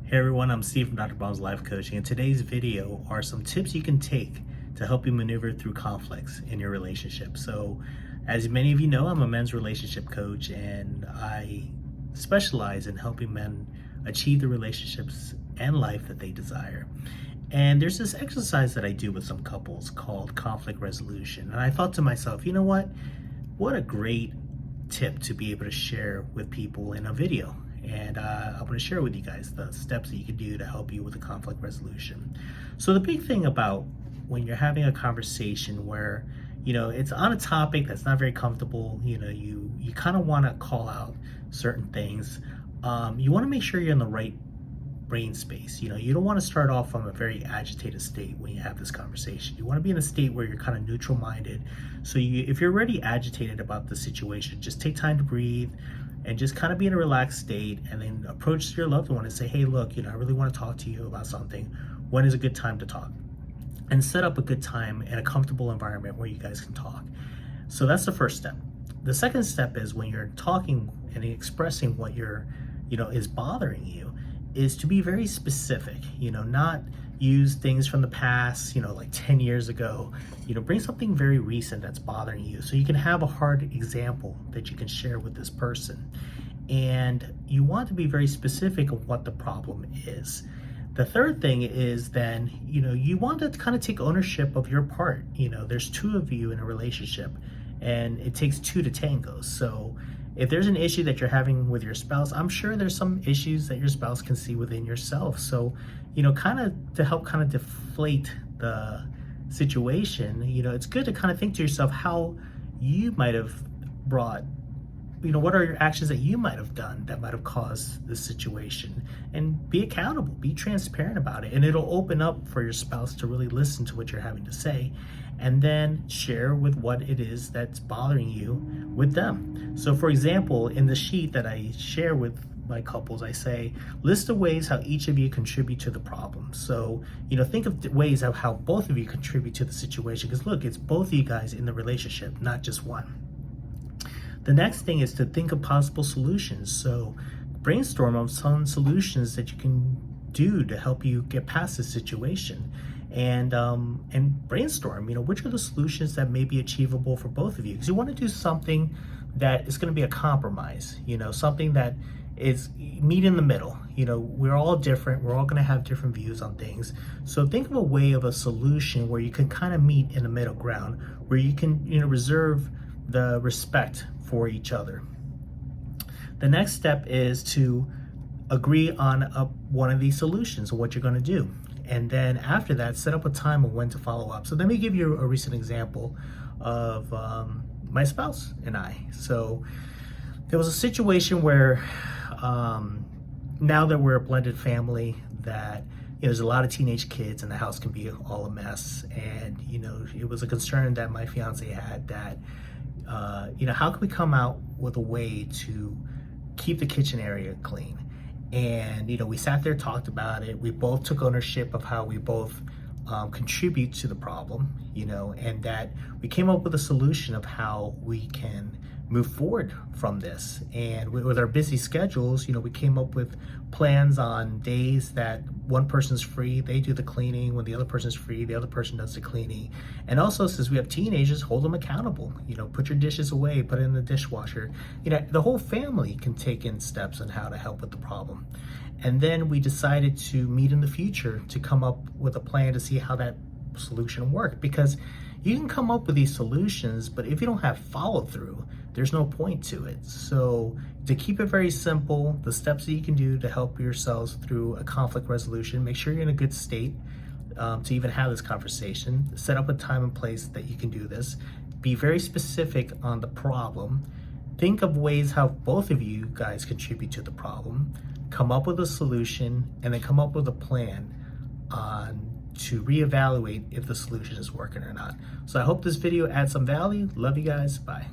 Hey everyone, I'm Steve from Dr. Bromley's Life Coaching, and today's video are some tips you can take to help you maneuver through conflicts in your relationship. So, as many of you know, I'm a men's relationship coach, and I specialize in helping men achieve the relationships and life that they desire. And there's this exercise that I do with some couples called conflict resolution. And I thought to myself, you know what? What a great tip to be able to share with people in a video. And I'm going to share with you guys the steps that you can do to help you with the conflict resolution. So the big thing about when you're having a conversation where, it's on a topic that's not very comfortable, you kind of want to call out certain things. You want to make sure you're in the right brain space. You don't want to start off from a very agitated state when you have this conversation. You want to be in a state where you're kind of neutral minded. So if you're already agitated about the situation, just take time to breathe and just kind of be in a relaxed state, and then approach your loved one and say, hey, look, I really want to talk to you about something. When is a good time to talk? And set up a good time in a comfortable environment where you guys can talk. So that's the first step. The second step is when you're talking and expressing what is bothering you, is to be very specific, not use things from the past, like 10 years ago, bring something very recent that's bothering you so you can have a hard example that you can share with this person. And you want to be very specific of what the problem is. The third thing is then, you want to kind of take ownership of your part. There's two of you in a relationship and it takes two to tango. So if there's an issue that you're having with your spouse, I'm sure there's some issues that your spouse can see within yourself. So, kind of to help kind of deflate the situation, it's good to kind of think to yourself how you might have brought, what are your actions that you might have done that might have caused this situation, and be accountable, be transparent about it. And it'll open up for your spouse to really listen to what you're having to say, and then share with what it is that's bothering you with them. So for example, in the sheet that I share with my couples, I say, list the ways how each of you contribute to the problem. So, think of the ways of how both of you contribute to the situation, because look, it's both of you guys in the relationship, not just one. The next thing is to think of possible solutions. So brainstorm on some solutions that you can do to help you get past this situation. And brainstorm, which are the solutions that may be achievable for both of you? Because you want to do something that is going to be a compromise, something that is meet in the middle. We're all different. We're all going to have different views on things. So think of a way of a solution where you can kind of meet in the middle ground, where you can, reserve the respect for each other. The next step is to agree on one of these solutions, or what you're going to do. And then after that, set up a time of when to follow up. So let me give you a recent example of my spouse and I. So there was a situation where now that we're a blended family, that there's a lot of teenage kids and the house can be all a mess. And it was a concern that my fiance had that how can we come out with a way to keep the kitchen area clean? And we sat there, talked about it. We both took ownership of how we both contribute to the problem, and that we came up with a solution of how we can move forward from this. And with our busy schedules, we came up with plans on days that one person's free, they do the cleaning. When the other person's free, the other person does the cleaning. And also, since we have teenagers, hold them accountable. Put your dishes away, put it in the dishwasher. The whole family can take in steps on how to help with the problem. And then we decided to meet in the future to come up with a plan to see how that solution worked, because you can come up with these solutions, but if you don't have follow through, there's no point to it. So to keep it very simple, the steps that you can do to help yourselves through a conflict resolution: make sure you're in a good state to even have this conversation, set up a time and place that you can do this, be very specific on the problem, think of ways how both of you guys contribute to the problem, come up with a solution, and then come up with a plan to reevaluate if the solution is working or not. So I hope this video adds some value. Love you guys. Bye.